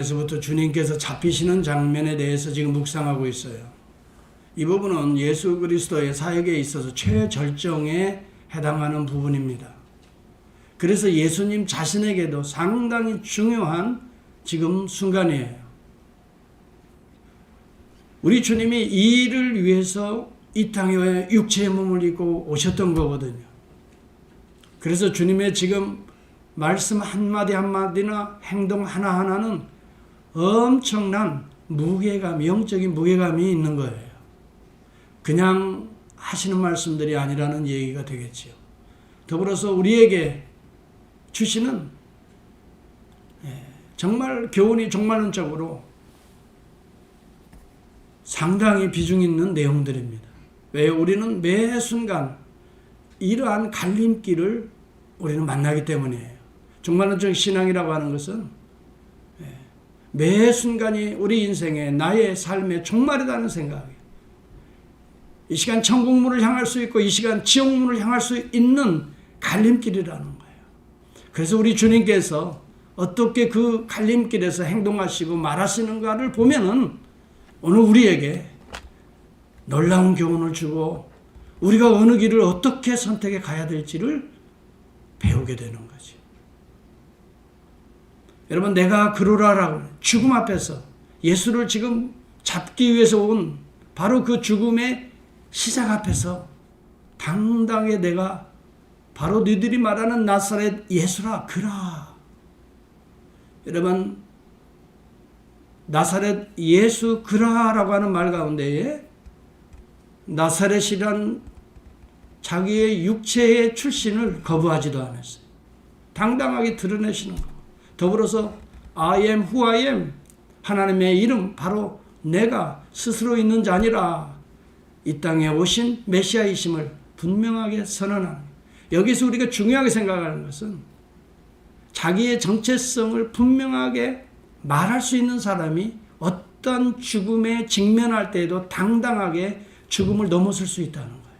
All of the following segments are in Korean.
에서부터 주님께서 잡히시는 장면에 대해서 지금 묵상하고 있어요. 이 부분은 예수 그리스도의 사역에 있어서 최절정에 해당하는 부분입니다. 그래서 예수님 자신에게도 상당히 중요한 지금 순간이에요. 우리 주님이 이 일을 위해서 이 땅에 육체의 몸을 입고 오셨던 거거든요. 그래서 주님의 지금 말씀 한마디 한마디나 행동 하나하나는 엄청난 무게감, 영적인 무게감이 있는 거예요. 그냥 하시는 말씀들이 아니라는 얘기가 되겠지요. 더불어서 우리에게 주시는 정말 교훈이 종말론적으로 상당히 비중 있는 내용들입니다. 왜? 우리는 매 순간 이러한 갈림길을 우리는 만나기 때문이에요. 종말론적 신앙이라고 하는 것은 매 순간이 우리 인생의 나의 삶의 종말이라는 생각이에요. 이 시간 천국문을 향할 수 있고 이 시간 지옥문을 향할 수 있는 갈림길이라는 거예요. 그래서 우리 주님께서 어떻게 그 갈림길에서 행동하시고 말하시는가를 보면은 오늘 우리에게 놀라운 교훈을 주고 우리가 어느 길을 어떻게 선택해 가야 될지를 배우게 되는 거죠. 여러분, 내가 그러라라고 죽음 앞에서 예수를 지금 잡기 위해서 온 바로 그 죽음의 시작 앞에서 당당하게 내가 바로 너희들이 말하는 나사렛 예수라 그라. 여러분, 나사렛 예수 그라라고 하는 말 가운데에 나사렛이란 자기의 육체의 출신을 거부하지도 않았어요. 당당하게 드러내시는 거. 더불어서 I am who I am, 하나님의 이름 바로 내가 스스로 있는 자 아니라 이 땅에 오신 메시아이심을 분명하게 선언하는, 여기서 우리가 중요하게 생각하는 것은 자기의 정체성을 분명하게 말할 수 있는 사람이 어떤 죽음에 직면할 때에도 당당하게 죽음을 넘어설 수 있다는 거예요.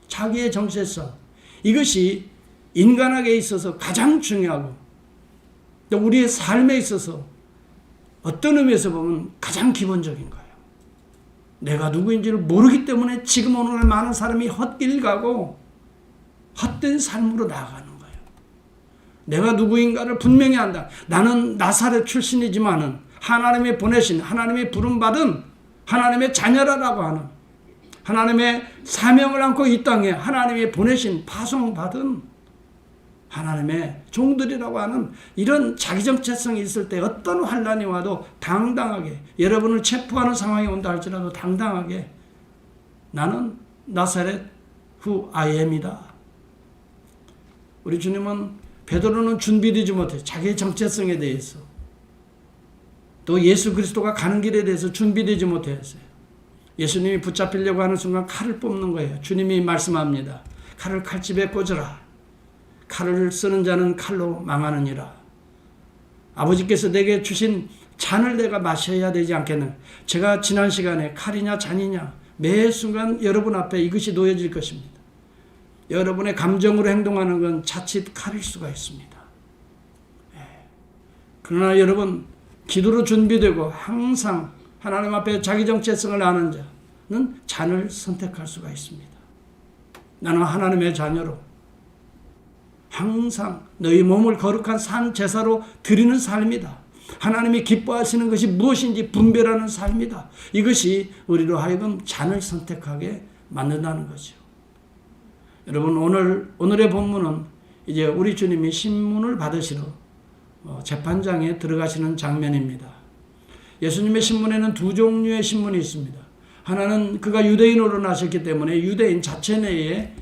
자기의 정체성, 이것이 인간에게 있어서 가장 중요하고 또 우리의 삶에 있어서 어떤 의미에서 보면 가장 기본적인 거예요. 내가 누구인지를 모르기 때문에 지금 오늘날 많은 사람이 헛길 가고 헛된 삶으로 나아가는 거예요. 내가 누구인가를 분명히 안다. 나는 나사렛 출신이지만은 하나님의 보내신, 하나님의 부름받은 하나님의 자녀라고 하는, 하나님의 사명을 안고 이 땅에 하나님의 보내신 파송받은 하나님의 종들이라고 하는 이런 자기 정체성이 있을 때 어떤 환난이 와도 당당하게, 여러분을 체포하는 상황이 온다 할지라도 당당하게 나는 나사렛 후 I am이다. 우리 주님은 베드로는 준비되지 못해 자기의 정체성에 대해서, 또 예수 그리스도가 가는 길에 대해서 준비되지 못했어요. 예수님이 붙잡히려고 하는 순간 칼을 뽑는 거예요. 주님이 말씀합니다. 칼을 칼집에 꽂으라. 칼을 쓰는 자는 칼로 망하느니라. 아버지께서 내게 주신 잔을 내가 마셔야 되지 않겠나. 제가 지난 시간에 칼이냐 잔이냐 매 순간 여러분 앞에 이것이 놓여질 것입니다. 여러분의 감정으로 행동하는 건 자칫 칼일 수가 있습니다. 그러나 여러분, 기도로 준비되고 항상 하나님 앞에 자기 정체성을 아는 자는 잔을 선택할 수가 있습니다. 나는 하나님의 자녀로 항상 너희 몸을 거룩한 산 제사로 드리는 삶이다. 하나님이 기뻐하시는 것이 무엇인지 분별하는 삶이다. 이것이 우리로 하여금 잔을 선택하게 만든다는 거죠. 여러분, 오늘의 본문은 이제 우리 주님이 신문을 받으시러 재판장에 들어가시는 장면입니다. 예수님의 신문에는 두 종류의 신문이 있습니다. 하나는 그가 유대인으로 나셨기 때문에 유대인 자체 내에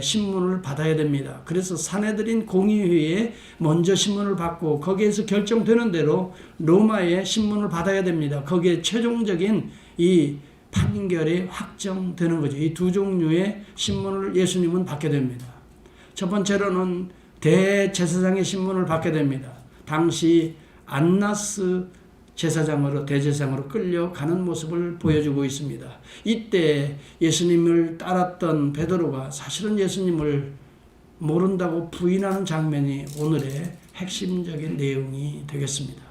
신문을 받아야 됩니다. 그래서 산헤드린 공의회에 먼저 신문을 받고 거기에서 결정되는 대로 로마의 신문을 받아야 됩니다. 거기에 최종적인 이 판결이 확정되는 거죠. 이 두 종류의 신문을 예수님은 받게 됩니다. 첫 번째로는 대제사장의 신문을 받게 됩니다. 당시 안나스 제사장으로, 대제사장으로 끌려가는 모습을 보여주고 있습니다. 이때 예수님을 따랐던 베드로가 사실은 예수님을 모른다고 부인하는 장면이 오늘의 핵심적인 내용이 되겠습니다.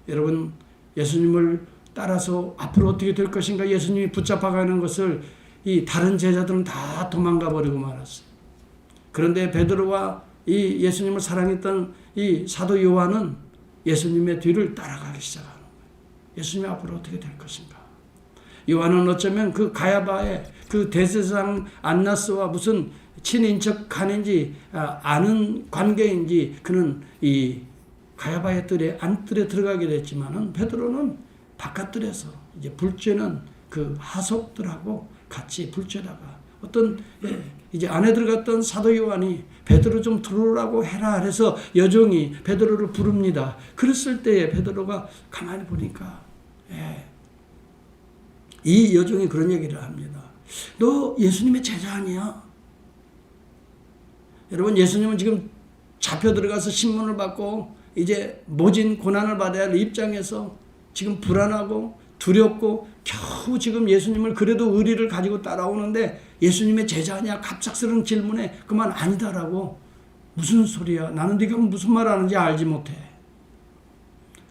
여러분, 예수님을 따라서 앞으로 어떻게 될 것인가 예수님이 붙잡아가는 것을 이 다른 제자들은 다 도망가 버리고 말았어요. 그런데 베드로와 이 예수님을 사랑했던 이 사도 요한은 예수님의 뒤를 따라가기 시작하는 거예요. 예수님이 앞으로 어떻게 될 것인가. 요한은 어쩌면 그 가야바의 그 대제사장 안나스와 무슨 친인척 간인지 아는 관계인지 그는 이 가야바의 뜰에 안뜰에 들어가게 됐지만은 베드로는 바깥뜰에서 이제 불쬐는 그 하속들하고 같이 불쬐다가 어떤 이제 안에 들어갔던 사도 요한이 베드로 좀 들어오라고 해라 해서 여종이 베드로를 부릅니다. 그랬을 때에 베드로가 가만히 보니까 이 여종이 그런 얘기를 합니다. 너 예수님의 제자 아니야? 여러분, 예수님은 지금 잡혀 들어가서 신문을 받고 이제 모진 고난을 받아야 할 입장에서 지금 불안하고 두렵고 겨우 지금 예수님을 그래도 의리를 가지고 따라오는데 예수님의 제자 아니야? 갑작스러운 질문에 그만 아니다라고. 무슨 소리야? 나는 네가 무슨 말 하는지 알지 못해.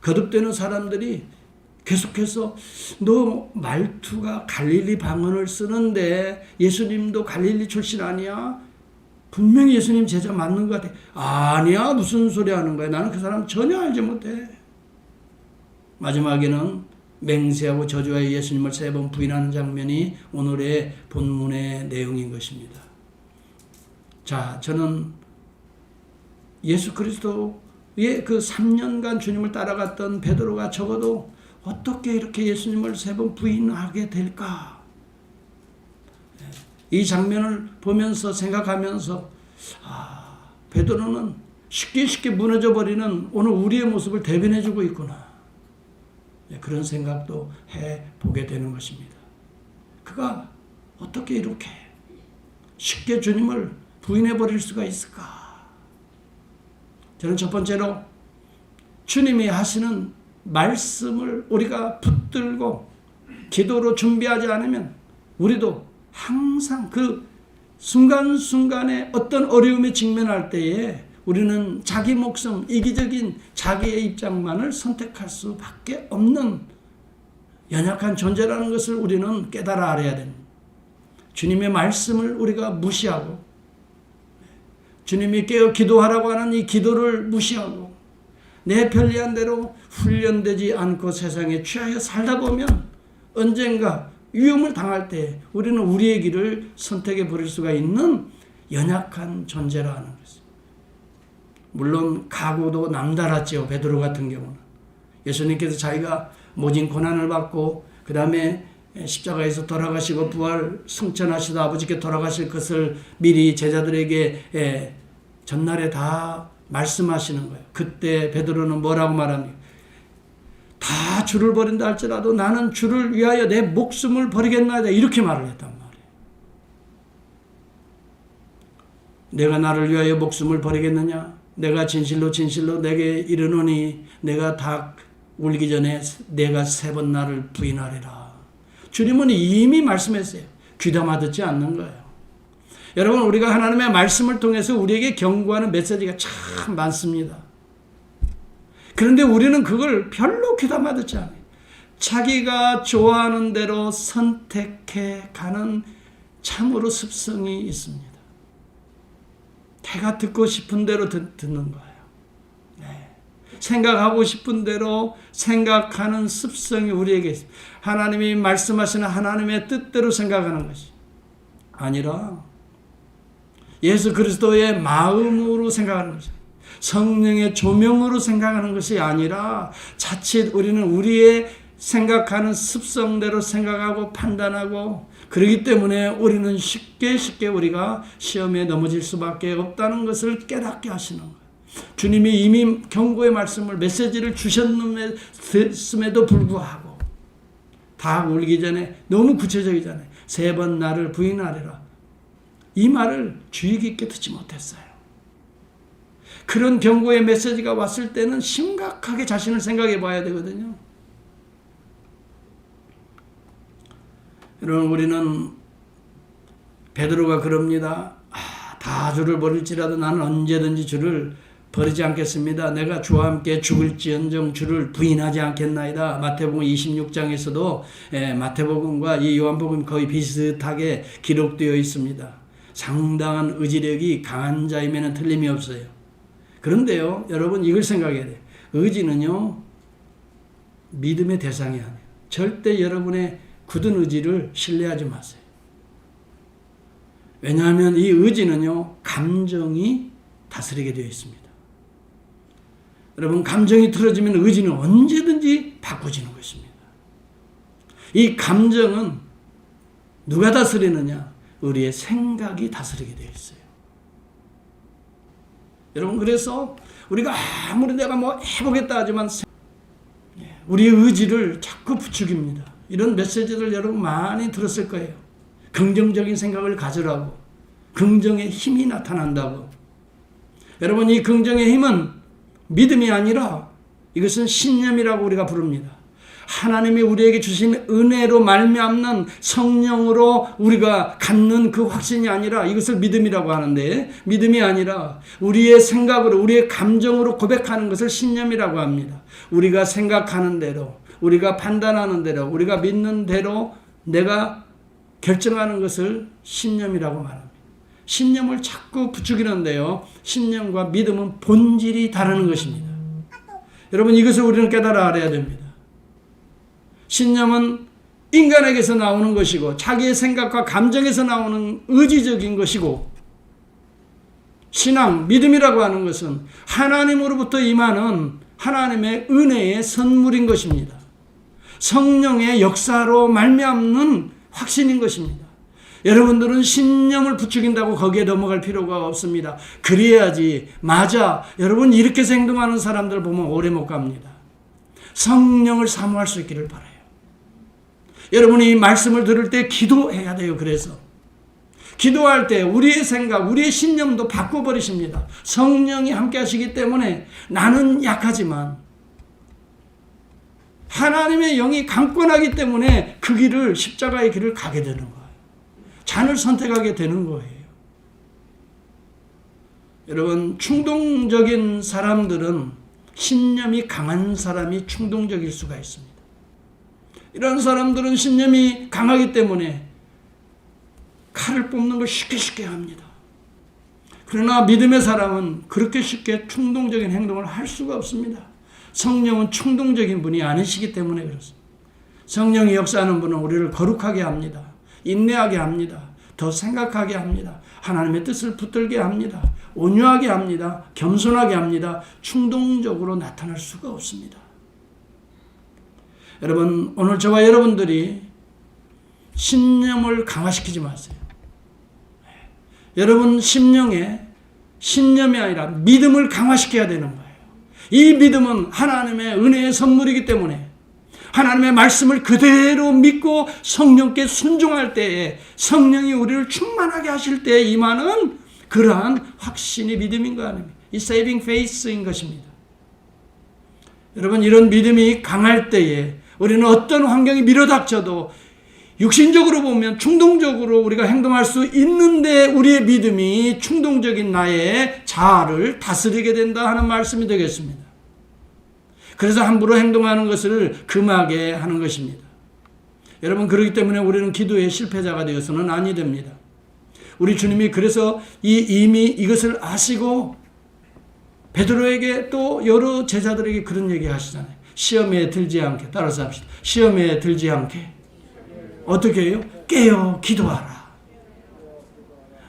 거듭되는 사람들이 계속해서 너 말투가 갈릴리 방언을 쓰는데 예수님도 갈릴리 출신 아니야? 분명히 예수님 제자 맞는 것 같아. 아니야, 무슨 소리 하는 거야? 나는 그 사람 전혀 알지 못해. 마지막에는 맹세하고 저주하여 예수님을 3번 부인하는 장면이 오늘의 본문의 내용인 것입니다. 자, 저는 예수 그리스도의 그 3년간 주님을 따라갔던 베드로가 적어도 어떻게 이렇게 예수님을 3번 부인하게 될까? 이 장면을 보면서 생각하면서 베드로는 쉽게 무너져 버리는 오늘 우리의 모습을 대변해 주고 있구나. 그런 생각도 해보게 되는 것입니다. 그가 어떻게 이렇게 쉽게 주님을 부인해 버릴 수가 있을까? 저는 첫 번째로 주님이 하시는 말씀을 우리가 붙들고 기도로 준비하지 않으면 우리도 항상 그 순간순간에 어떤 어려움에 직면할 때에 우리는 자기 목숨, 이기적인 자기의 입장만을 선택할 수밖에 없는 연약한 존재라는 것을 우리는 깨달아 알아야 됩니다. 주님의 말씀을 우리가 무시하고 주님이 깨어 기도하라고 하는 이 기도를 무시하고 내 편리한 대로 훈련되지 않고 세상에 취하여 살다 보면 언젠가 위험을 당할 때 우리는 우리의 길을 선택해 버릴 수가 있는 연약한 존재라는 것입니다. 물론 각오도 남달랐죠. 베드로 같은 경우는. 예수님께서 자기가 모진 고난을 받고 그 다음에 십자가에서 돌아가시고 부활 승천하시다 아버지께 돌아가실 것을 미리 제자들에게 전날에 다 말씀하시는 거예요. 그때 베드로는 뭐라고 말합니까? 다 주를 버린다 할지라도 나는 주를 위하여 내 목숨을 버리겠나이다. 이렇게 말을 했단 말이에요. 내가 나를 위하여 목숨을 버리겠느냐? 내가 진실로 내게 이르노니 내가 닭 울기 전에 내가 3번 나를 부인하리라. 주님은 이미 말씀했어요. 귀담아 듣지 않는 거예요. 여러분, 우리가 하나님의 말씀을 통해서 우리에게 경고하는 메시지가 참 많습니다. 그런데 우리는 그걸 별로 귀담아 듣지 않아요. 자기가 좋아하는 대로 선택해 가는 참으로 습성이 있습니다. 내가 듣고 싶은 대로 듣는 거예요. 네. 생각하고 싶은 대로 생각하는 습성이 우리에게 있습니다. 하나님이 말씀하시는 하나님의 뜻대로 생각하는 것이 아니라 예수 그리스도의 마음으로 생각하는 것이 성령의 조명으로 생각하는 것이 아니라 자칫 우리는 우리의 생각하는 습성대로 생각하고 판단하고 그렇기 때문에 우리는 쉽게 우리가 시험에 넘어질 수밖에 없다는 것을 깨닫게 하시는 거예요. 주님이 이미 경고의 말씀을 메시지를 주셨음에도 불구하고 닭 울기 전에 너무 구체적이잖아요. 3번 나를 부인하리라. 이 말을 주의 깊게 듣지 못했어요. 그런 경고의 메시지가 왔을 때는 심각하게 자신을 생각해 봐야 되거든요. 여러분, 우리는 베드로가 그럽니다. 다 주를 버릴지라도 나는 언제든지 주를 버리지 않겠습니다. 내가 주와 함께 죽을지언정 주를 부인하지 않겠나이다. 마태복음 26장에서도 마태복음과 이 요한복음 거의 비슷하게 기록되어 있습니다. 상당한 의지력이 강한 자이면 틀림이 없어요. 그런데요, 여러분 이걸 생각해야 돼요. 의지는요, 믿음의 대상이 아니에요. 절대 여러분의 굳은 의지를 신뢰하지 마세요. 왜냐하면 이 의지는요, 감정이 다스리게 되어 있습니다. 여러분, 감정이 틀어지면 의지는 언제든지 바꾸지는 것입니다. 이 감정은 누가 다스리느냐? 우리의 생각이 다스리게 되어 있어요. 여러분, 그래서 우리가 아무리 내가 뭐 해보겠다 하지만 우리의 의지를 자꾸 부추깁니다. 이런 메시지를 여러분 많이 들었을 거예요. 긍정적인 생각을 가지라고, 긍정의 힘이 나타난다고. 여러분, 이 긍정의 힘은 믿음이 아니라 이것은 신념이라고 우리가 부릅니다. 하나님이 우리에게 주신 은혜로 말미암는 성령으로 우리가 갖는 그 확신이 아니라 이것을 믿음이라고 하는데, 믿음이 아니라 우리의 생각으로, 우리의 감정으로 고백하는 것을 신념이라고 합니다. 우리가 생각하는 대로, 우리가 판단하는 대로, 우리가 믿는 대로 내가 결정하는 것을 신념이라고 말합니다. 신념을 자꾸 부추기는데요, 신념과 믿음은 본질이 다르는 것입니다. 여러분, 이것을 우리는 깨달아 알아야 됩니다. 신념은 인간에게서 나오는 것이고, 자기의 생각과 감정에서 나오는 의지적인 것이고, 신앙, 믿음이라고 하는 것은 하나님으로부터 임하는 하나님의 은혜의 선물인 것입니다. 성령의 역사로 말미암는 확신인 것입니다. 여러분들은 신념을 부추긴다고 거기에 넘어갈 필요가 없습니다. 그래야지, 맞아, 여러분 이렇게 행동하는 사람들 보면 오래 못 갑니다. 성령을 사모할 수 있기를 바라요. 여러분이 말씀을 들을 때 기도해야 돼요. 그래서 기도할 때 우리의 생각, 우리의 신념도 바꿔버리십니다. 성령이 함께 하시기 때문에 나는 약하지만 하나님의 영이 강권하기 때문에 그 길을, 십자가의 길을 가게 되는 거예요. 잔을 선택하게 되는 거예요. 여러분, 충동적인 사람들은, 신념이 강한 사람이 충동적일 수가 있습니다. 이런 사람들은 신념이 강하기 때문에 칼을 뽑는 걸 쉽게 합니다. 그러나 믿음의 사람은 그렇게 쉽게 충동적인 행동을 할 수가 없습니다. 성령은 충동적인 분이 아니시기 때문에 그렇습니다. 성령이 역사하는 분은 우리를 거룩하게 합니다. 인내하게 합니다. 더 생각하게 합니다. 하나님의 뜻을 붙들게 합니다. 온유하게 합니다. 겸손하게 합니다. 충동적으로 나타날 수가 없습니다. 여러분, 오늘 저와 여러분들이 신념을 강화시키지 마세요. 여러분 심령에 신념이 아니라 믿음을 강화시켜야 되는 거예요. 이 믿음은 하나님의 은혜의 선물이기 때문에 하나님의 말씀을 그대로 믿고 성령께 순종할 때에, 성령이 우리를 충만하게 하실 때에 임하는 그러한 확신이 믿음인 거 아닙니까? 이 saving faith인 것입니다. 여러분, 이런 믿음이 강할 때에 우리는 어떤 환경이 밀어닥쳐도 육신적으로 보면 충동적으로 우리가 행동할 수 있는데, 우리의 믿음이 충동적인 나의 자아를 다스리게 된다 하는 말씀이 되겠습니다. 그래서 함부로 행동하는 것을 금하게 하는 것입니다. 여러분, 그렇기 때문에 우리는 기도의 실패자가 되어서는 아니 됩니다. 우리 주님이 그래서 이미 이것을 아시고 베드로에게 또 여러 제자들에게 그런 얘기 하시잖아요. 시험에 들지 않게, 따라서 합시다. 시험에 들지 않게 어떻게 해요? 깨어 기도하라.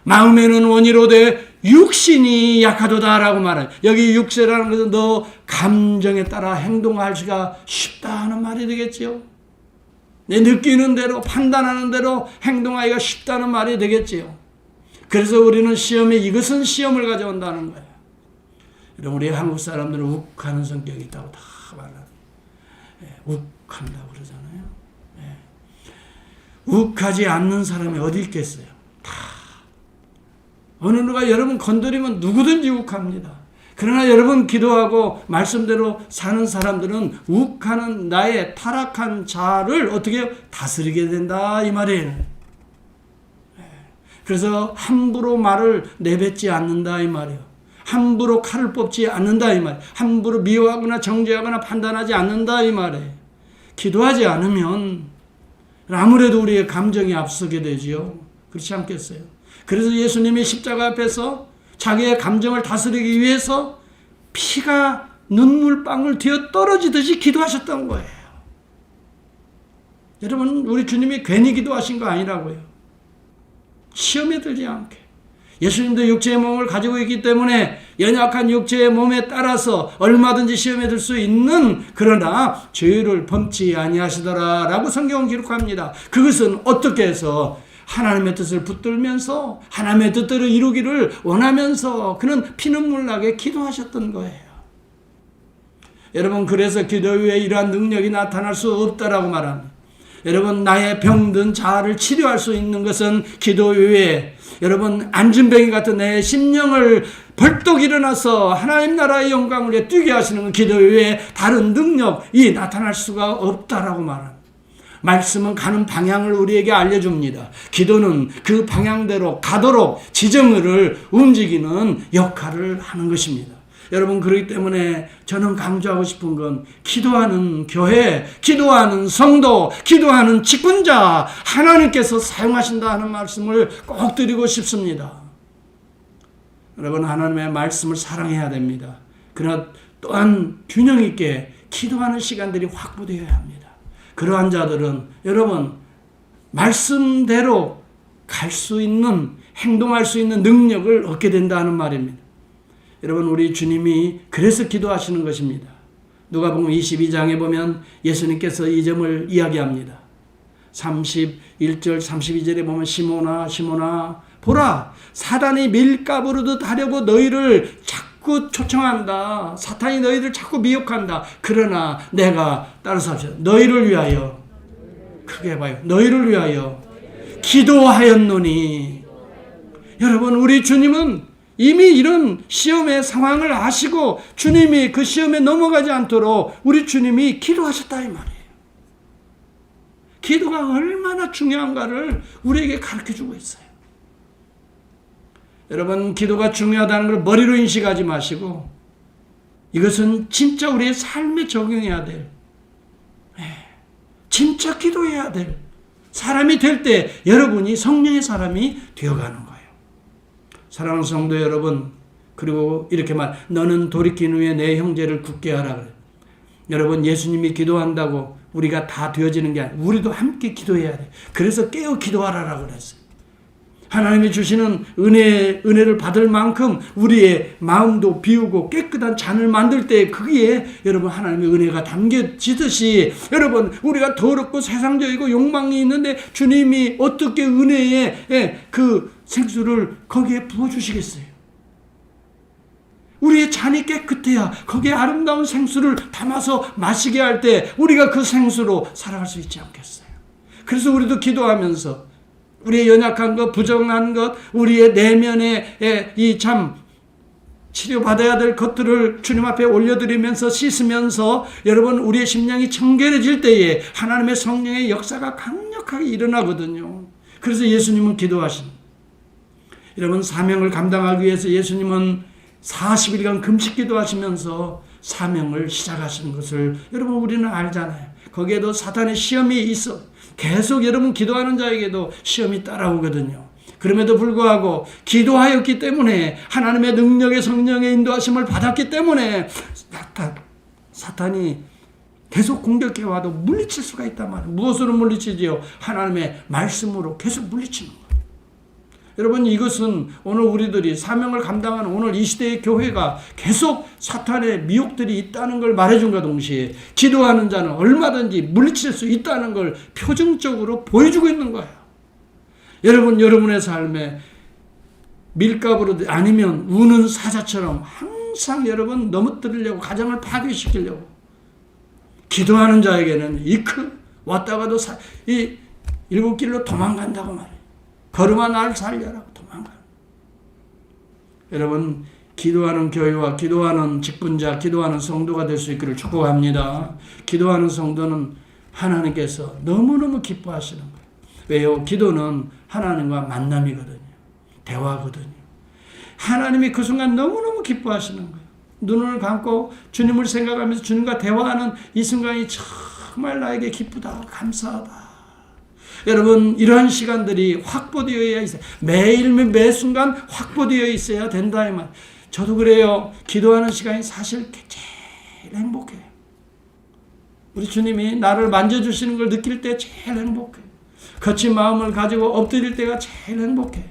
마음에는 원이로되 육신이 약하도다라고 말해요. 여기 육세라는 것은 너 감정에 따라 행동할 수가 쉽다 하는 말이 되겠지요. 내 느끼는 대로, 판단하는 대로 행동하기가 쉽다는 말이 되겠지요. 그래서 우리는 시험에, 이것은 시험을 가져온다는 거예요. 여러분, 우리 한국 사람들은 욱하는 성격이 있다고 다 말하는, 욱한다고 그러잖아요. 욱하지 않는 사람이 어디 있겠어요? 다 어느 누가 여러분 건드리면 누구든지 욱합니다. 그러나 여러분 기도하고 말씀대로 사는 사람들은 욱하는 나의 타락한 자아를 어떻게 다스리게 된다 이 말이에요. 그래서 함부로 말을 내뱉지 않는다 이 말이에요. 함부로 칼을 뽑지 않는다 이 말. 함부로 미워하거나 정죄하거나 판단하지 않는다 이 말에. 기도하지 않으면 아무래도 우리의 감정이 앞서게 되지요. 그렇지 않겠어요? 그래서 예수님이 십자가 앞에서 자기의 감정을 다스리기 위해서 피가 눈물방울 뒤어 떨어지듯이 기도하셨던 거예요. 여러분, 우리 주님이 괜히 기도하신 거 아니라고요. 시험에 들지 않게. 예수님도 육체의 몸을 가지고 있기 때문에 연약한 육체의 몸에 따라서 얼마든지 시험에 들 수 있는, 그러나 죄를 범치 아니하시더라 라고 성경은 기록합니다. 그것은 어떻게 해서 하나님의 뜻을 붙들면서 하나님의 뜻대로 이루기를 원하면서 그는 피눈물 나게 기도하셨던 거예요. 여러분, 그래서 기도 외에 이러한 능력이 나타날 수 없다라고 말합니다. 여러분, 나의 병든 자아를 치료할 수 있는 것은 기도 외에, 여러분, 안진뱅이 같은 내 심령을 벌떡 일어나서 하나님 나라의 영광을 위해 뛰게 하시는 건 기도 외에 다른 능력이 나타날 수가 없다라고 말합니다. 말씀은 가는 방향을 우리에게 알려줍니다. 기도는 그 방향대로 가도록 지정을 움직이는 역할을 하는 것입니다. 여러분, 그렇기 때문에 저는 강조하고 싶은 건 기도하는 교회, 기도하는 성도, 기도하는 직분자 하나님께서 사용하신다 하는 말씀을 꼭 드리고 싶습니다. 여러분, 하나님의 말씀을 사랑해야 됩니다. 그러나 또한 균형 있게 기도하는 시간들이 확보되어야 합니다. 그러한 자들은 여러분 말씀대로 갈 수 있는, 행동할 수 있는 능력을 얻게 된다는 말입니다. 여러분, 우리 주님이 그래서 기도하시는 것입니다. 누가복음 22장에 보면 예수님께서 이 점을 이야기합니다. 31절 32절에 보면 시몬아 시몬아 보라, 사단이 밀가부르듯 하려고 너희를 자꾸 초청한다. 사탄이 너희를 자꾸 미혹한다. 그러나 내가 따라서 합시다. 너희를 위하여, 크게 해봐요. 너희를 위하여 기도하였노니. 여러분, 우리 주님은 이미 이런 시험의 상황을 아시고 주님이 그 시험에 넘어가지 않도록 우리 주님이 기도하셨다 이 말이에요. 기도가 얼마나 중요한가를 우리에게 가르쳐주고 있어요. 여러분, 기도가 중요하다는 걸 머리로 인식하지 마시고 이것은 진짜 우리의 삶에 적용해야 될, 진짜 기도해야 될 사람이 될 때 여러분이 성령의 사람이 되어가는 거예요. 사랑하는 성도 여러분, 그리고 이렇게 너는 돌이킨 후에 내 형제를 굳게 하라 그래요. 여러분, 예수님이 기도한다고 우리가 다 되어지는 게 아니에요. 우리도 함께 기도해야 돼요. 그래서 깨어 기도하라라고 그랬어요. 하나님이 주시는 은혜를 받을 만큼 우리의 마음도 비우고 깨끗한 잔을 만들 때 거기에 여러분 하나님의 은혜가 담겨지듯이, 여러분 우리가 더럽고 세상적이고 욕망이 있는데 주님이 어떻게 은혜의 그 생수를 거기에 부어주시겠어요? 우리의 잔이 깨끗해야 거기에 아름다운 생수를 담아서 마시게 할 때 우리가 그 생수로 살아갈 수 있지 않겠어요? 그래서 우리도 기도하면서 우리의 연약한 것, 부정한 것, 우리의 내면의 이 참 치료받아야 될 것들을 주님 앞에 올려드리면서 씻으면서 여러분 우리의 심령이 청결해질 때에 하나님의 성령의 역사가 강력하게 일어나거든요. 그래서 예수님은 기도하신, 여러분 사명을 감당하기 위해서 예수님은 40일간 금식 기도하시면서 사명을 시작하시는 것을 여러분 우리는 알잖아요. 거기에도 사탄의 시험이 있어. 계속 여러분 기도하는 자에게도 시험이 따라오거든요. 그럼에도 불구하고 기도하였기 때문에 하나님의 능력의 성령의 인도하심을 받았기 때문에 사탄이 계속 공격해 와도 물리칠 수가 있단 말이에요. 무엇으로 물리치지요? 하나님의 말씀으로 계속 물리치는 거예요. 여러분, 이것은 오늘 우리들이 사명을 감당하는 오늘 이 시대의 교회가 계속 사탄의 미혹들이 있다는 걸 말해준과 동시에 기도하는 자는 얼마든지 물리칠 수 있다는 걸 표정적으로 보여주고 있는 거예요. 여러분, 여러분의 삶에 밀가부로 아니면 우는 사자처럼 항상 여러분 넘어뜨리려고, 가정을 파괴시키려고 기도하는 자에게는 왔다가도 이 일곱 길로 도망간다고 말해요. 걸음아 날 살려라고 도망가. 여러분, 기도하는 교회와 기도하는 직분자, 기도하는 성도가 될 수 있기를 축복합니다. 기도하는 성도는 하나님께서 너무너무 기뻐하시는 거예요. 왜요? 기도는 하나님과 만남이거든요. 대화거든요. 하나님이 그 순간 너무너무 기뻐하시는 거예요. 눈을 감고 주님을 생각하면서 주님과 대화하는 이 순간이 정말 나에게 기쁘다, 감사하다. 여러분, 이러한 시간들이 확보되어야 있어요. 매일 매 순간 확보되어 있어야 된다 이 말. 저도 그래요. 기도하는 시간이 사실 제일 행복해요. 우리 주님이 나를 만져주시는 걸 느낄 때 제일 행복해요. 거친 마음을 가지고 엎드릴 때가 제일 행복해요.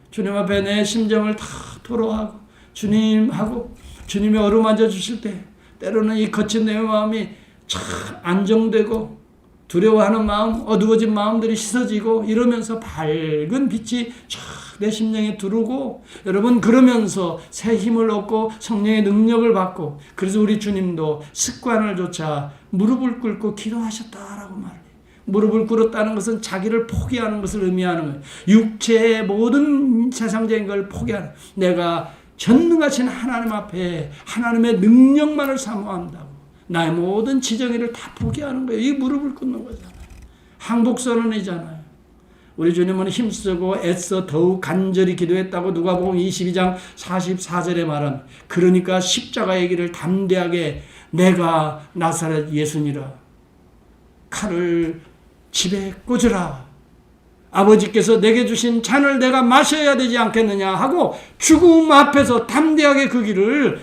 주님 앞에 내 심정을 다 토로하고 주님하고 주님이 어루만져 주실 때 때로는 이 거친 내 마음이 참 안정되고 두려워하는 마음, 어두워진 마음들이 씻어지고 이러면서 밝은 빛이 쫙 내 심령에 들어오고 여러분 그러면서 새 힘을 얻고 성령의 능력을 받고 그래서 우리 주님도 습관을 조차 무릎을 꿇고 기도하셨다라고 말해요. 무릎을 꿇었다는 것은 자기를 포기하는 것을 의미하는 거예요. 육체의 모든 세상적인 걸 포기하는 내가 전능하신 하나님 앞에 하나님의 능력만을 사모한다고 나의 모든 지정의를 다 포기하는 거예요. 이 무릎을 꿇는 거잖아요. 항복선언이잖아요. 우리 주님은 힘쓰고 애써 더욱 간절히 기도했다고 누가복음 22장 44절에 말합니다. 그러니까 십자가의 길을 담대하게 내가 나사렛 예수니라. 칼을 집에 꽂으라. 아버지께서 내게 주신 잔을 내가 마셔야 되지 않겠느냐 하고 죽음 앞에서 담대하게 그 길을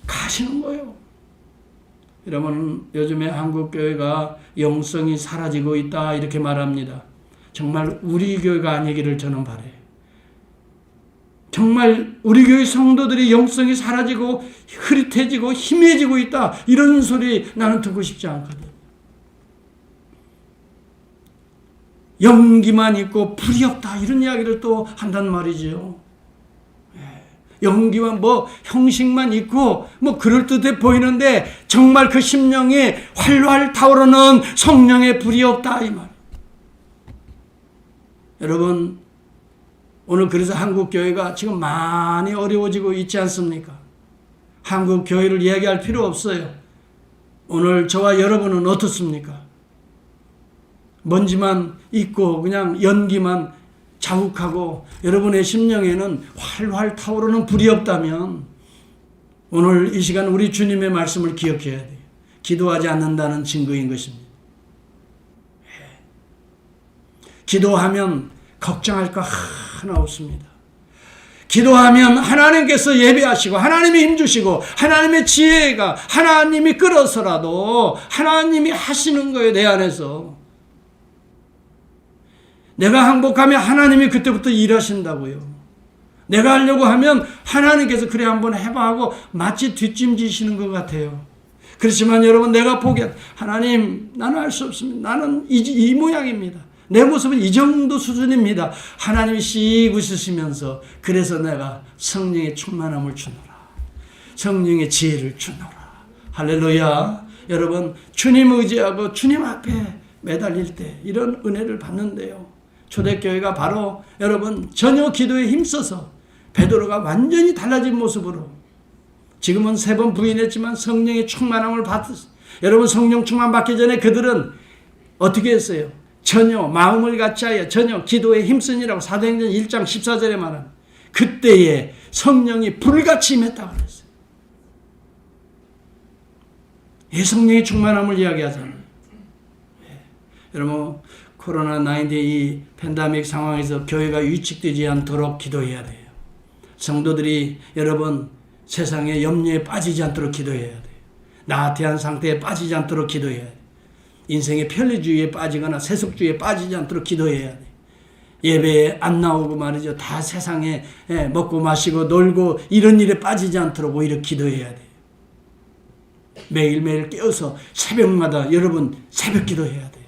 가시는 거예요. 여러분, 요즘에 한국교회가 영성이 사라지고 있다 이렇게 말합니다. 정말 우리 교회가 아니기를 저는 바라요. 정말 우리 교회 성도들이 영성이 사라지고 흐릿해지고 희미해지고 있다 이런 소리 나는 듣고 싶지 않거든. 연기만 있고 불이 없다 이런 이야기를 또 한단 말이죠. 연기만 형식만 있고 그럴듯해 보이는데 정말 그 심령이 활활 타오르는 성령의 불이 없다 이 말. 여러분, 오늘 그래서 한국 교회가 지금 많이 어려워지고 있지 않습니까? 한국 교회를 이야기할 필요 없어요. 오늘 저와 여러분은 어떻습니까? 먼지만 있고 그냥 연기만 자욱하고 여러분의 심령에는 활활 타오르는 불이 없다면 오늘 이 시간 우리 주님의 말씀을 기억해야 돼요. 기도하지 않는다는 증거인 것입니다. 기도하면 걱정할 거 하나 없습니다. 기도하면 하나님께서 예배하시고 하나님이 힘주시고 하나님의 지혜가 하나님이 끌어서라도 하나님이 하시는 거예요. 내 안에서. 내가 항복하면 하나님이 그때부터 일하신다고요. 내가 하려고 하면 하나님께서 그래 한번 해봐 하고 마치 뒷짐지시는 것 같아요. 그렇지만 여러분 내가 하나님 나는 할 수 없습니다. 나는 이 모양입니다. 내 모습은 이 정도 수준입니다. 하나님이 씩 웃으시면서 그래서 내가 성령의 충만함을 주노라. 성령의 지혜를 주노라. 할렐루야. 여러분 주님 의지하고 주님 앞에 매달릴 때 이런 은혜를 받는데요. 초대교회가 바로 여러분 전혀 기도에 힘써서 베드로가 완전히 달라진 모습으로 지금은 3번 부인했지만 성령의 충만함을 받았어요. 여러분 성령 충만 받기 전에 그들은 어떻게 했어요? 전혀 마음을 같이 하여 전혀 기도에 힘쓰니라고 사도행전 1장 14절에 말합니다. 그때에 성령이 불같이 임했다고 그랬어요. 이 성령의 충만함을 이야기하잖아요. 여러분 코로나19 이 팬데믹 상황에서 교회가 위축되지 않도록 기도해야 돼요. 성도들이 여러분 세상의 염려에 빠지지 않도록 기도해야 돼요. 나태한 상태에 빠지지 않도록 기도해야 돼요. 인생의 편리주의에 빠지거나 세속주의에 빠지지 않도록 기도해야 돼요. 예배에 안 나오고 말이죠. 다 세상에 먹고 마시고 놀고 이런 일에 빠지지 않도록 오히려 기도해야 돼요. 매일매일 깨어서 새벽마다 여러분 새벽 기도해야 돼요.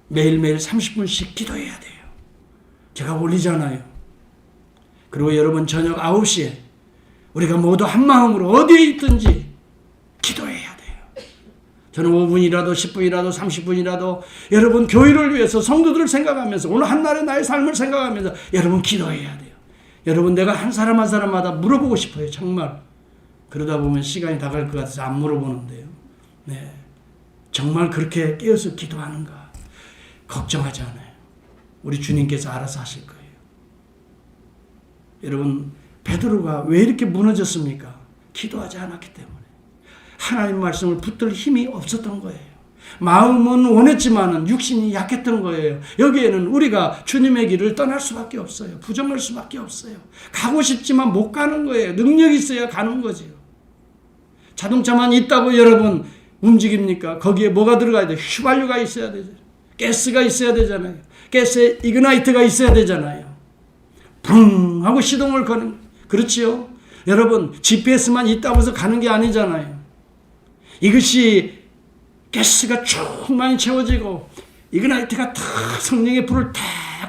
매일매일 30분씩 기도해야 돼요. 제가 올리잖아요. 그리고 여러분 저녁 9시에 우리가 모두 한 마음으로 어디에 있든지 기도해야 돼요. 저는 5분이라도 10분이라도 30분이라도 여러분 교회를 위해서 성도들을 생각하면서 오늘 한날의 나의 삶을 생각하면서 여러분 기도해야 돼요. 여러분 내가 한 사람 한 사람마다 물어보고 싶어요. 정말. 그러다 보면 시간이 다 갈 것 같아서 안 물어보는데요. 네, 정말 그렇게 깨어서 기도하는가? 걱정하지 않아요. 우리 주님께서 알아서 하실 거예요. 여러분, 베드로가 왜 이렇게 무너졌습니까? 기도하지 않았기 때문에. 하나님 말씀을 붙들 힘이 없었던 거예요. 마음은 원했지만은 육신이 약했던 거예요. 여기에는 우리가 주님의 길을 떠날 수밖에 없어요. 부정할 수밖에 없어요. 가고 싶지만 못 가는 거예요. 능력이 있어야 가는 거지요. 자동차만 있다고 여러분 움직입니까? 거기에 뭐가 들어가야 돼요? 휘발유가 있어야 되잖아요. 가스가 있어야 되잖아요. 가스에 이그나이트가 있어야 되잖아요. 붕 하고 시동을 거는, 그렇지요? 여러분, GPS만 있다고 해서 가는 게 아니잖아요. 이것이 가스가 충만히 채워지고 이그나이트가 탁 성령의 불을 탁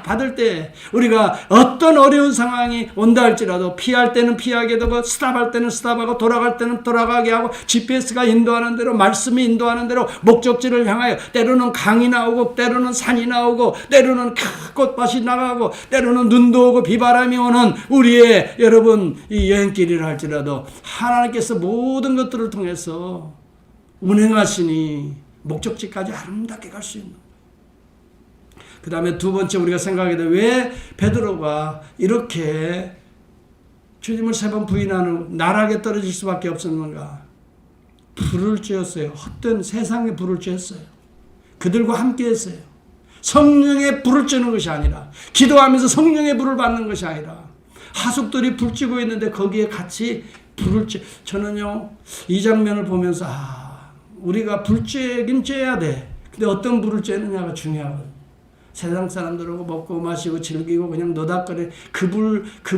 받을 때 우리가 어떤 어려운 상황이 온다 할지라도 피할 때는 피하게 되고 스탑할 때는 스탑하고 돌아갈 때는 돌아가게 하고 GPS가 인도하는 대로, 말씀이 인도하는 대로 목적지를 향하여, 때로는 강이 나오고 때로는 산이 나오고 때로는 꽃밭이 나가고 때로는 눈도 오고 비바람이 오는 우리의 여러분 이 여행길이라 할지라도 하나님께서 모든 것들을 통해서 운행하시니 목적지까지 아름답게 갈 수 있는 거예요. 그 다음에 두 번째 우리가 생각하게 돼, 왜 베드로가 이렇게 주님을 3번 부인하는 나락에 떨어질 수밖에 없었는가? 불을 쬐었어요. 헛된 세상에 불을 쬐었어요. 그들과 함께 했어요. 성령의 불을 쬐는 것이 아니라, 기도하면서 성령의 불을 받는 것이 아니라, 하숙들이 불 쬐고 있는데 거기에 같이 불을 쬐. 저는요, 이 장면을 보면서 우리가 불 쬐긴 쬐야 돼. 근데 어떤 불을 쬐느냐가 중요하거든요. 세상 사람들하고 먹고 마시고 즐기고 그냥 노닥거리, 그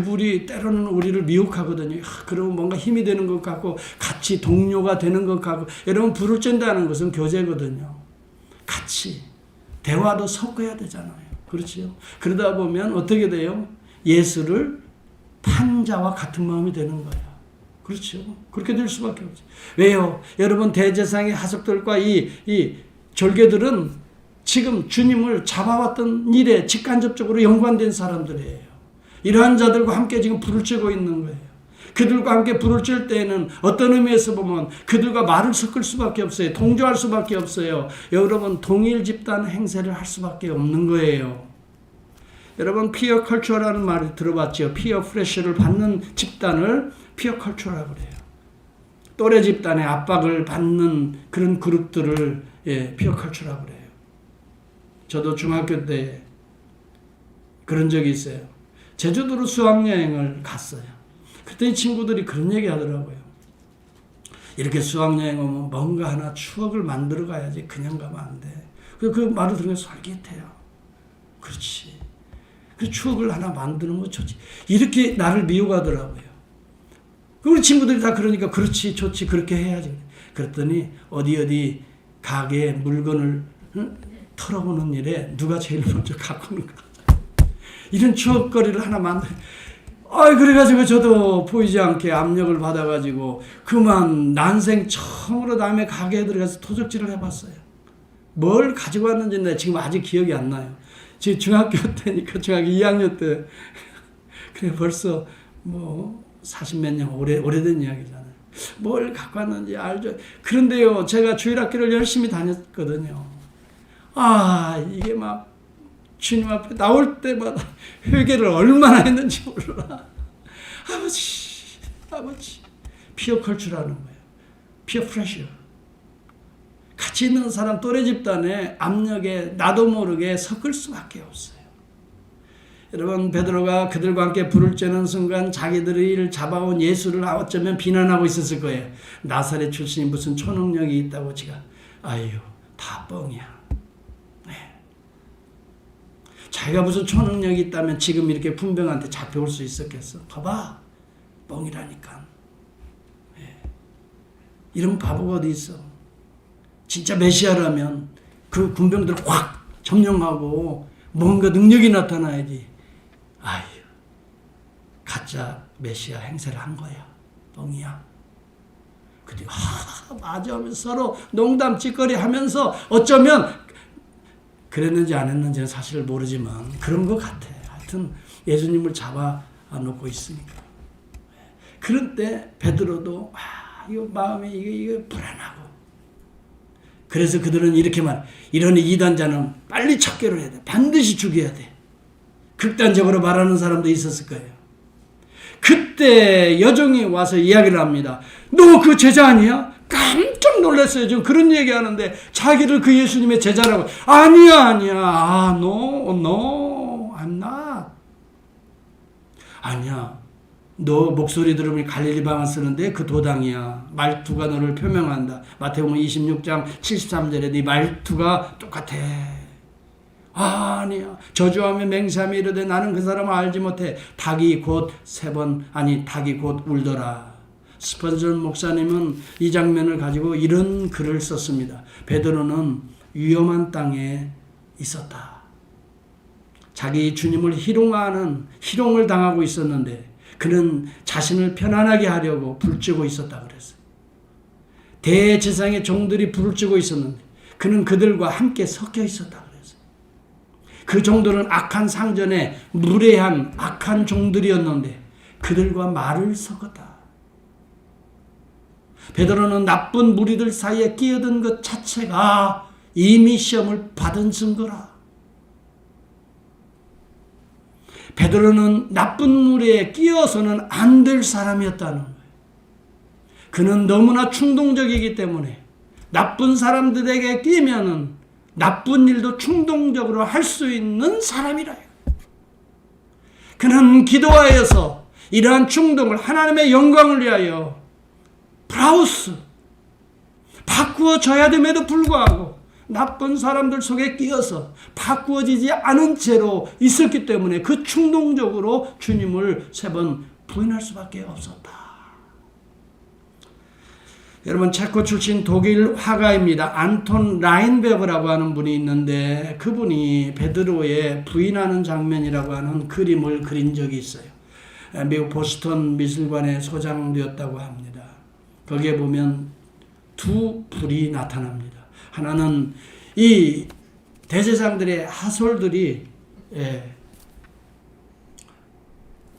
불이 때로는 우리를 미혹하거든요. 그러면 뭔가 힘이 되는 것 같고 같이 동료가 되는 것 같고. 여러분, 불을 쬐다는 것은 교제거든요. 같이 대화도 섞어야 되잖아요. 그렇죠? 그러다 보면 어떻게 돼요? 예수를 판 자와 같은 마음이 되는 거예요. 그렇죠? 그렇게 될 수밖에 없죠. 왜요? 여러분, 대제사장의 하석들과 이 절개들은 지금 주님을 잡아왔던 일에 직간접적으로 연관된 사람들이에요. 이러한 자들과 함께 지금 불을 쬐고 있는 거예요. 그들과 함께 불을 쬐을 때에는 어떤 의미에서 보면 그들과 말을 섞을 수밖에 없어요. 동조할 수밖에 없어요. 여러분, 동일 집단 행세를 할 수밖에 없는 거예요. 여러분, 피어 컬처라는 말을 들어봤죠. 피어 프레셔를 받는 집단을 피어 컬처라고 그래요. 또래 집단의 압박을 받는 그런 그룹들을 피어 컬처라고 그래요. 저도 중학교 때 그런 적이 있어요. 제주도로 수학여행을 갔어요. 그때 친구들이 그런 얘기 하더라고요. 이렇게 수학여행 오면 뭔가 하나 추억을 만들어 가야지 그냥 가면 안 돼. 그 말을 들으면서 솔깃해요. 그렇지. 그 추억을 하나 만드는 거 좋지. 이렇게 나를 미워하더라고요. 우리 친구들이 다 그러니까 그렇지, 좋지, 그렇게 해야지. 그랬더니 어디 가게에 물건을 털어보는 일에 누가 제일 먼저 갖고 오는가. 이런 추억거리를 하나 만들어. 그래가지고 저도 보이지 않게 압력을 받아가지고 그만 난생 처음으로 남의 가게에 들어가서 토적질을 해봤어요. 뭘 가지고 왔는지 내가 지금 아직 기억이 안 나요. 지금 중학교 때니까 중학교 2학년 때. 그래 벌써 40몇 년 오래된 이야기잖아요. 뭘 갖고 왔는지 알죠. 그런데요, 제가 주일학교를 열심히 다녔거든요. 이게 막 주님 앞에 나올 때마다 회개를 얼마나 했는지 몰라. 아버지, 피어 컬처라는 거예요. 피어 프레셔. 같이 있는 사람, 또래 집단의 압력에 나도 모르게 섞을 수밖에 없어요. 여러분, 베드로가 그들과 함께 불을 쬐는 순간 자기들을 잡아온 예수를 어쩌면 비난하고 있었을 거예요. 나사렛 출신이 무슨 초능력이 있다고 지가. 다 뻥이야. 자기가 무슨 초능력이 있다면 지금 이렇게 군병한테 잡혀올 수 있었겠어? 봐봐, 뻥이라니까. 이런 바보가 어디 있어? 진짜 메시아라면 그 군병들을 확 점령하고 뭔가 능력이 나타나야지. 가짜 메시아 행세를 한 거야. 뻥이야. 근데 맞아 하면서 서로 농담 찌꺼리 하면서 어쩌면 그랬는지 안 했는지는 사실 모르지만 그런 것 같아. 하여튼 예수님을 잡아놓고 있으니까. 그런 때 베드로도 이거 마음이 이게 불안하고. 그래서 그들은 이렇게만, 이런 이단자는 빨리 척결을 해야 돼. 반드시 죽여야 돼. 극단적으로 말하는 사람도 있었을 거예요. 그때 여종이 와서 이야기를 합니다. 너 그 제자 아니야? 깜짝 놀랐어요. 지금 그런 얘기하는데 자기를 그 예수님의 제자라고. 아니야. No, I'm not. 아니야. 너 목소리 들으면 갈릴리 방언 쓰는데 그 도당이야. 말투가 너를 표명한다. 마태복음 26장 73절에 네 말투가 똑같아. 아니야. 저주하며 맹세하며 이르되 나는 그 사람을 알지 못해. 닭이 곧 울더라. 스펄전 목사님은 이 장면을 가지고 이런 글을 썼습니다. 베드로는 위험한 땅에 있었다. 자기 주님을 희롱을 당하고 있었는데 그는 자신을 편안하게 하려고 불쬐고 있었다 그랬어요. 대제사장의 종들이 불쬐고 있었는데 그는 그들과 함께 섞여 있었다 그랬어요. 그 종들은 악한 상전에 무례한 악한 종들이었는데 그들과 말을 섞었다. 베드로는 나쁜 무리들 사이에 끼어든 것 자체가 이미 시험을 받은 증거라. 베드로는 나쁜 무리에 끼어서는 안 될 사람이었다는 거예요. 그는 너무나 충동적이기 때문에 나쁜 사람들에게 끼면은 나쁜 일도 충동적으로 할 수 있는 사람이라. 그는 기도하여서 이러한 충동을 하나님의 영광을 위하여 브라우스 바꾸어져야 됨에도 불구하고 나쁜 사람들 속에 끼어서 바꾸어지지 않은 채로 있었기 때문에 그 충동적으로 주님을 3번 부인할 수밖에 없었다. 여러분, 체코 출신 독일 화가입니다. 안톤 라인베버라고 하는 분이 있는데 그분이 베드로의 부인하는 장면이라고 하는 그림을 그린 적이 있어요. 미국 보스턴 미술관에 소장되었다고 합니다. 거기에 보면 두 불이 나타납니다. 하나는 이 대제사장들의 하솔들이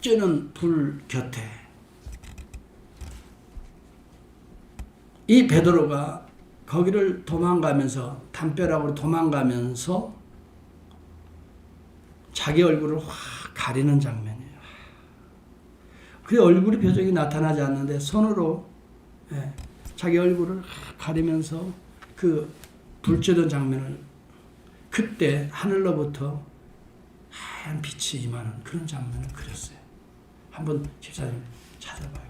쬐는 불 곁에 이 베드로가 거기를 도망가면서 담벼락으로 도망가면서 자기 얼굴을 확 가리는 장면이에요. 그 얼굴의 표정이 나타나지 않는데 손으로 자기 얼굴을 가리면서 그 불쬐던 장면을 그때 하늘로부터 하얀 빛이 임하는 그런 장면을 그렸어요. 한번 집사님 찾아봐요.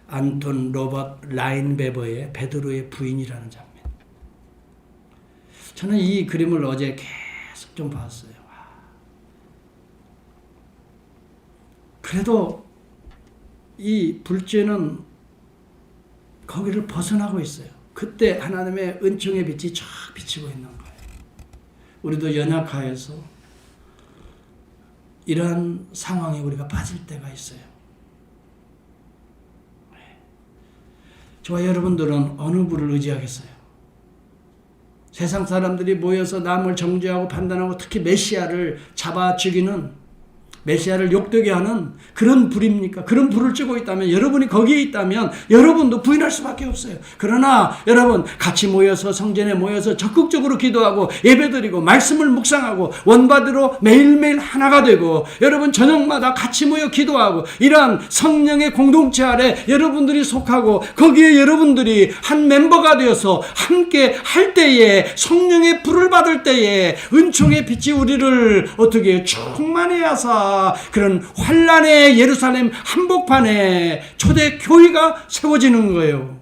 안톤 로버트 라인베버의 베드로의 부인이라는 장면. 저는 이 그림을 어제 계속 좀 봤어요. 그래도 이 불쬐는 거기를 벗어나고 있어요. 그때 하나님의 은총의 빛이 쫙 비치고 있는 거예요. 우리도 연약하여서 이러한 상황에 우리가 빠질 때가 있어요. 저와 여러분들은 어느 분을 의지하겠어요? 세상 사람들이 모여서 남을 정죄하고 판단하고 특히 메시아를 잡아 죽이는, 메시아를 욕되게 하는 그런 불입니까? 그런 불을 쬐고 있다면, 여러분이 거기에 있다면 여러분도 부인할 수밖에 없어요. 그러나 여러분 같이 모여서 성전에 모여서 적극적으로 기도하고 예배드리고 말씀을 묵상하고 원바디로 매일매일 하나가 되고 여러분 저녁마다 같이 모여 기도하고 이러한 성령의 공동체 아래 여러분들이 속하고 거기에 여러분들이 한 멤버가 되어서 함께 할 때에, 성령의 불을 받을 때에 은총의 빛이 우리를 어떻게 충만해 하사 그런 환란의 예루살렘 한복판에 초대 교회가 세워지는 거예요.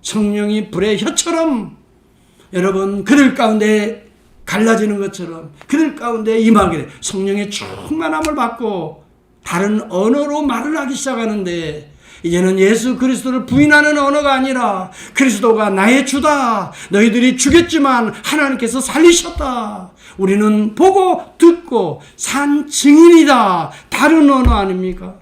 성령이 불의 혀처럼 여러분 그들 가운데 갈라지는 것처럼 그들 가운데 임하게 돼. 성령의 충만함을 받고 다른 언어로 말을 하기 시작하는데 이제는 예수 그리스도를 부인하는 언어가 아니라 그리스도가 나의 주다. 너희들이 죽였지만 하나님께서 살리셨다. 우리는 보고 듣고 산 증인이다. 다른 언어 아닙니까?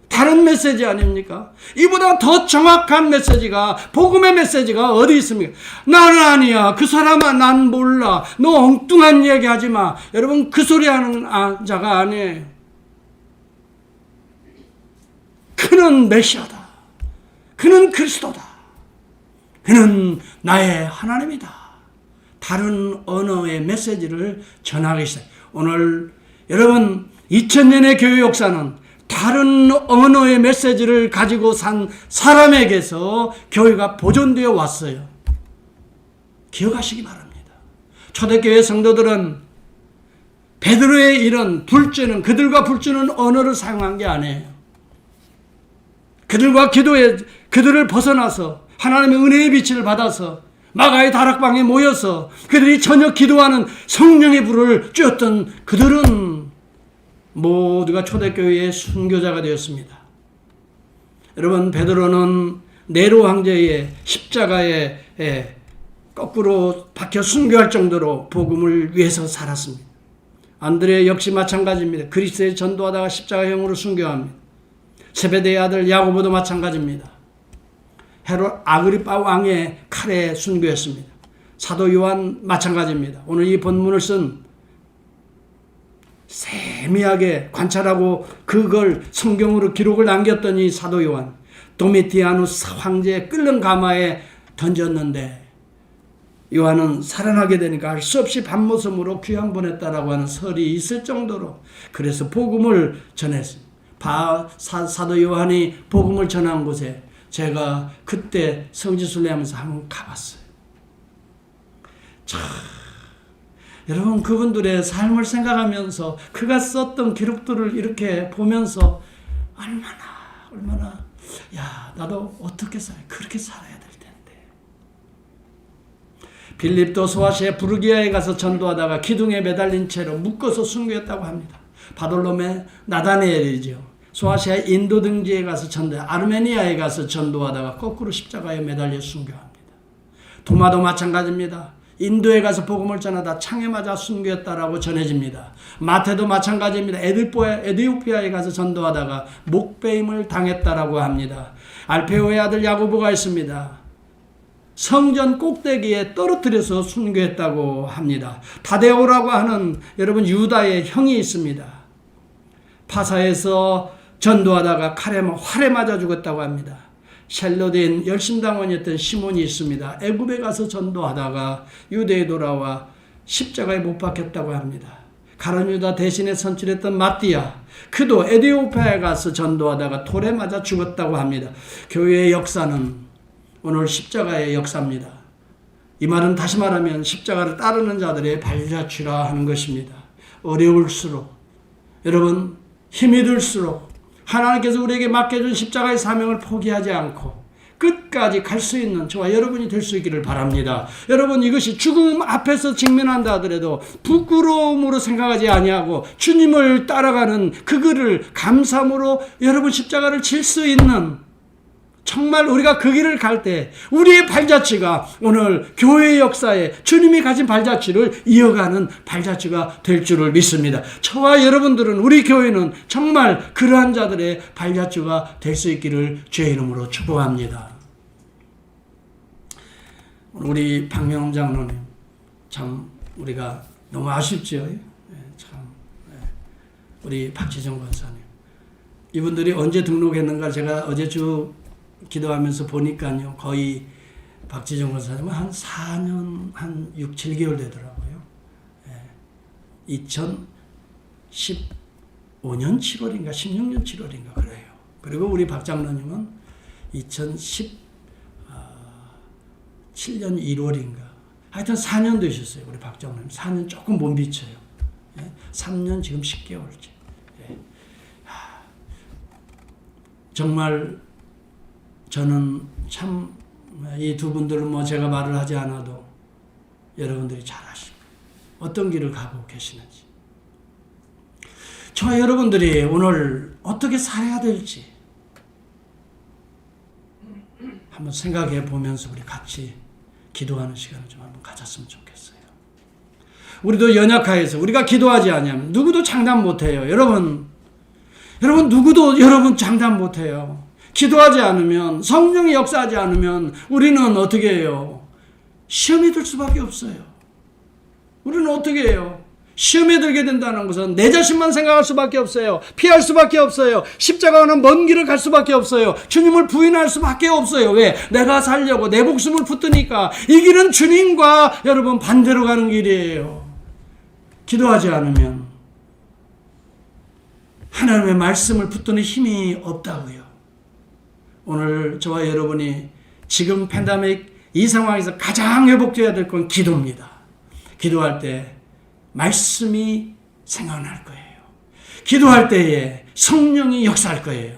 다른 메시지 아닙니까? 이보다 더 정확한 메시지가, 복음의 메시지가 어디 있습니까? 나는 아니야. 그 사람아 난 몰라. 너 엉뚱한 얘기 하지 마. 여러분 그 소리 하는 자가 아니에요. 그는 메시아다. 그는 그리스도다. 그는 나의 하나님이다. 다른 언어의 메시지를 전하기 시작. 오늘 여러분 2000년의 교회 역사는 다른 언어의 메시지를 가지고 산 사람에게서 교회가 보존되어 왔어요. 기억하시기 바랍니다. 초대교회 성도들은 베드로의 이런 불주는, 그들과 불주는 언어를 사용한 게 아니에요. 그들과 기도에, 그들을 벗어나서 하나님의 은혜의 빛을 받아서 마가의 다락방에 모여서 그들이 저녁 기도하는 성령의 불을 쬐었던 그들은 모두가 초대교회의 순교자가 되었습니다. 여러분, 베드로는 네로 황제의 십자가에 거꾸로 박혀 순교할 정도로 복음을 위해서 살았습니다. 안드레 역시 마찬가지입니다. 그리스도에 전도하다가 십자가형으로 순교합니다. 세베대의 아들 야고보도 마찬가지입니다. 헤롯 아그리파 왕의 칼에 순교했습니다. 사도 요한 마찬가지입니다. 오늘 이 본문을 쓴 세미하게 관찰하고 그걸 성경으로 기록을 남겼던 이 사도 요한, 도미티아누스 황제의 끓는 가마에 던졌는데 요한은 살아나게 되니까 할 수 없이 밤모섬으로 귀양 보냈다라고 하는 설이 있을 정도로, 그래서 복음을 전했습니다. 사도 요한이 복음을 전한 곳에 제가 그때 성지순례하면서 한번 가봤어요. 참, 여러분, 그분들의 삶을 생각하면서 그가 썼던 기록들을 이렇게 보면서 얼마나 야, 나도 어떻게 그렇게 살아야 될 텐데. 빌립도 소아시아 부르기아에 가서 전도하다가 기둥에 매달린 채로 묶어서 순교했다고 합니다. 바돌로메 나다니엘이죠. 소아시아 인도 등지에 가서 아르메니아에 가서 전도하다가 거꾸로 십자가에 매달려 순교합니다. 도마도 마찬가지입니다. 인도에 가서 복음을 전하다 창에 맞아 순교했다라고 전해집니다. 마태도 마찬가지입니다. 에디오피아에 가서 전도하다가 목베임을 당했다라고 합니다. 알페오의 아들 야고보가 있습니다. 성전 꼭대기에 떨어뜨려서 순교했다고 합니다. 타데오라고 하는 여러분 유다의 형이 있습니다. 파사에서 전도하다가 활에 맞아 죽었다고 합니다. 샬롯인 열심당원이었던 시몬이 있습니다. 애굽에 가서 전도하다가 유대에 돌아와 십자가에 못 박혔다고 합니다. 가룟 유다 대신에 선출했던 마띠아, 그도 에디오피아에 가서 전도하다가 돌에 맞아 죽었다고 합니다. 교회의 역사는 오늘 십자가의 역사입니다. 이 말은 다시 말하면 십자가를 따르는 자들의 발자취라 하는 것입니다. 어려울수록, 여러분, 힘이 들수록 하나님께서 우리에게 맡겨준 십자가의 사명을 포기하지 않고 끝까지 갈 수 있는 저와 여러분이 될 수 있기를 바랍니다. 여러분, 이것이 죽음 앞에서 직면한다 하더라도 부끄러움으로 생각하지 아니하고 주님을 따라가는 그 길을 감사함으로 여러분 십자가를 질 수 있는, 정말 우리가 그 길을 갈 때 우리의 발자취가 오늘 교회의 역사에 주님이 가진 발자취를 이어가는 발자취가 될 줄을 믿습니다. 저와 여러분들은, 우리 교회는 정말 그러한 자들의 발자취가 될 수 있기를 주의 이름으로 축복합니다. 우리 박명훈 장로님, 참 우리가 너무 아쉽죠. 참 우리 박지정 권사님, 이분들이 언제 등록했는가 제가 어제 쭉 기도하면서 보니까요, 거의 박지정 권사님은 한 4년, 한 6, 7개월 되더라고요. 2015년 7월인가 16년 7월인가 그래요. 그리고 우리 박 장로님은 2017년 1월인가 하여튼 4년 되셨어요. 우리 박 장로님 4년 조금 못 미쳐요. 3년 지금 10개월째. 정말 저는 참 이 두 분들은 제가 말을 하지 않아도 여러분들이 잘 아시고 어떤 길을 가고 계시는지, 저와 여러분들이 오늘 어떻게 살아야 될지 한번 생각해 보면서 우리 같이 기도하는 시간을 좀 한번 가졌으면 좋겠어요. 우리도 연약하여서 우리가 기도하지 않으면 누구도 장담 못해요. 여러분 누구도 여러분 장담 못해요. 기도하지 않으면, 성령이 역사하지 않으면 우리는 어떻게 해요? 시험에 들 수밖에 없어요. 우리는 어떻게 해요? 시험에 들게 된다는 것은 내 자신만 생각할 수밖에 없어요. 피할 수밖에 없어요. 십자가는 먼 길을 갈 수밖에 없어요. 주님을 부인할 수밖에 없어요. 왜? 내가 살려고 내 목숨을 붙드니까. 이 길은 주님과 여러분 반대로 가는 길이에요. 기도하지 않으면 하나님의 말씀을 붙드는 힘이 없다고요. 오늘 저와 여러분이 지금 팬데믹 이 상황에서 가장 회복되어야 될 건 기도입니다. 기도할 때 말씀이 생각날 거예요. 기도할 때에 성령이 역사할 거예요.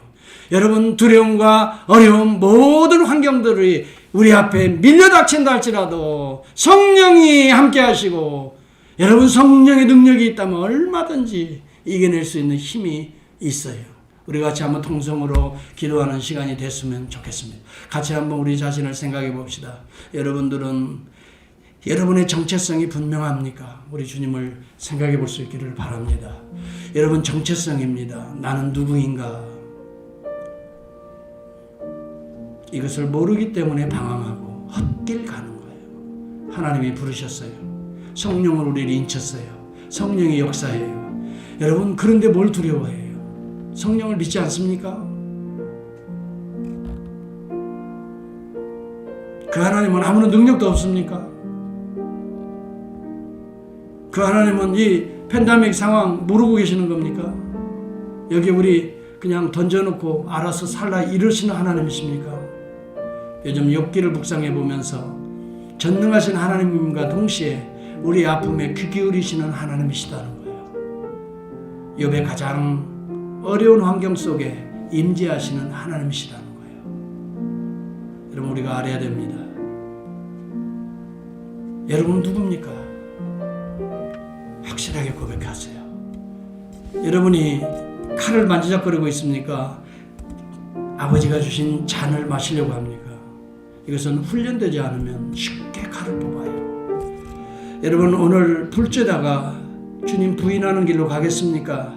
여러분, 두려움과 어려움, 모든 환경들이 우리 앞에 밀려닥친다 할지라도 성령이 함께 하시고 여러분 성령의 능력이 있다면 얼마든지 이겨낼 수 있는 힘이 있어요. 우리 같이 한번 통성으로 기도하는 시간이 됐으면 좋겠습니다. 같이 한번 우리 자신을 생각해 봅시다. 여러분들은 여러분의 정체성이 분명합니까? 우리 주님을 생각해 볼 수 있기를 바랍니다. 여러분 정체성입니다. 나는 누구인가? 이것을 모르기 때문에 방황하고 헛길 가는 거예요. 하나님이 부르셨어요. 성령을 우리를 인쳤어요. 성령이 역사해요. 여러분 그런데 뭘 두려워해요? 성령을 믿지 않습니까? 그 하나님은 아무런 능력도 없습니까? 그 하나님은 이 팬데믹 상황 모르고 계시는 겁니까? 여기 우리 그냥 던져놓고 알아서 살라 이러시는 하나님이십니까? 요즘 욥기를 묵상해 보면서 전능하신 하나님과 동시에 우리 아픔에 귀 기울이시는 하나님이시다는 거예요. 욥의 가장 어려운 환경 속에 임재하시는 하나님이시다는 거예요. 여러분 우리가 알아야 됩니다. 여러분 누굽니까? 확실하게 고백하세요. 여러분이 칼을 만지작거리고 있습니까? 아버지가 주신 잔을 마시려고 합니까? 이것은 훈련되지 않으면 쉽게 칼을 뽑아요. 여러분 오늘 불쬐다가 주님 부인하는 길로 가겠습니까?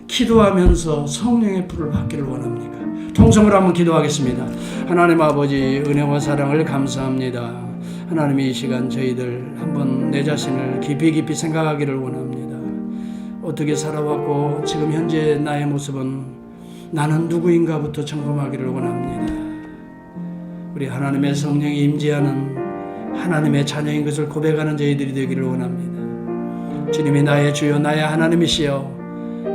기도하면서 성령의 불을 받기를 원합니까? 통성으로 한번 기도하겠습니다. 하나님 아버지 은혜와 사랑을 감사합니다. 하나님 이 시간 저희들 한번 내 자신을 깊이 생각하기를 원합니다. 어떻게 살아왔고 지금 현재 나의 모습은 나는 누구인가부터 점검하기를 원합니다. 우리 하나님의 성령이 임재하는 하나님의 자녀인 것을 고백하는 저희들이 되기를 원합니다. 주님이 나의 주요 나의 하나님이시여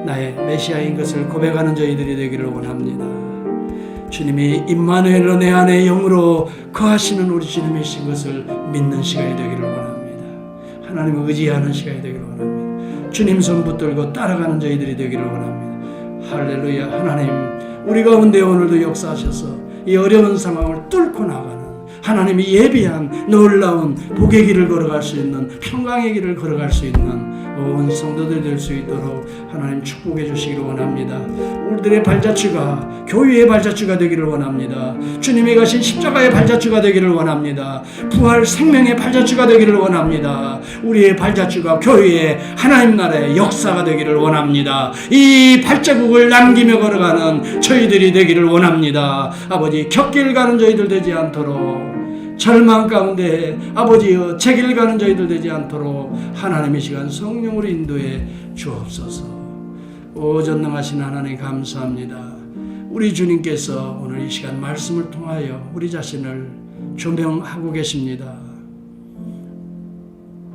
나의 메시아인 것을 고백하는 저희들이 되기를 원합니다. 주님이 임마누엘로 내 안에 영으로 거하시는 우리 주님이신 것을 믿는 시간이 되기를 원합니다. 하나님을 의지하는 시간이 되기를 원합니다. 주님 손 붙들고 따라가는 저희들이 되기를 원합니다. 할렐루야. 하나님 우리 가운데 오늘도 역사하셔서 이 어려운 상황을 뚫고 나가는 하나님이 예비한 놀라운 복의 길을 걸어갈 수 있는 평강의 길을 걸어갈 수 있는 온 성도들 될 수 있도록 하나님 축복해 주시기를 원합니다. 우리들의 발자취가 교회의 발자취가 되기를 원합니다. 주님이 가신 십자가의 발자취가 되기를 원합니다. 부활 생명의 발자취가 되기를 원합니다. 우리의 발자취가 교회의 하나님 나라의 역사가 되기를 원합니다. 이 발자국을 남기며 걸어가는 저희들이 되기를 원합니다. 아버지 곁길 가는 저희들 되지 않도록 절망 가운데 아버지여 제길 가는 저희들 되지 않도록 하나님의 시간 성령으로 인도해 주옵소서. 오 전능하신 하나님 감사합니다. 우리 주님께서 오늘 이 시간 말씀을 통하여 우리 자신을 조명하고 계십니다.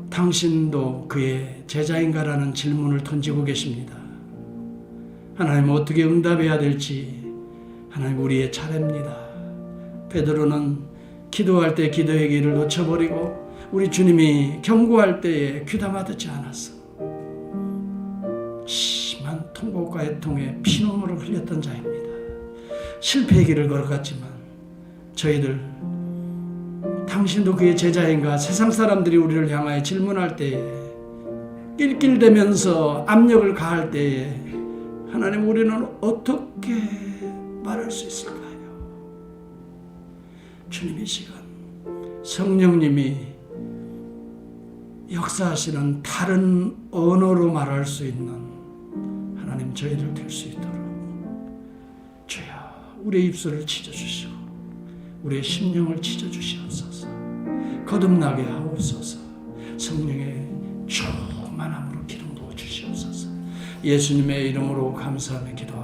당신도 그의 제자인가라는 질문을 던지고 계십니다. 하나님 어떻게 응답해야 될지 하나님 우리의 차례입니다. 베드로는 기도할 때 기도의 길을 놓쳐버리고 우리 주님이 경고할 때에 귀담아 듣지 않았어. 심한 통곡과 애통에 피눈물을 흘렸던 자입니다. 실패의 길을 걸어갔지만 저희들 당신도 그의 제자인가 세상 사람들이 우리를 향하여 질문할 때에 낄낄대면서 압력을 가할 때에 하나님 우리는 어떻게 말할 수 있을까요? 주님의 시간 성령님이 역사하시는 다른 언어로 말할 수 있는 하나님 저희들 될 수 있도록 주여 우리의 입술을 찢어주시고 우리의 심령을 찢어주시옵소서. 거듭나게 하옵소서. 성령의 충만함으로 기름 부어주시옵소서. 예수님의 이름으로 감사하며 기도합니다.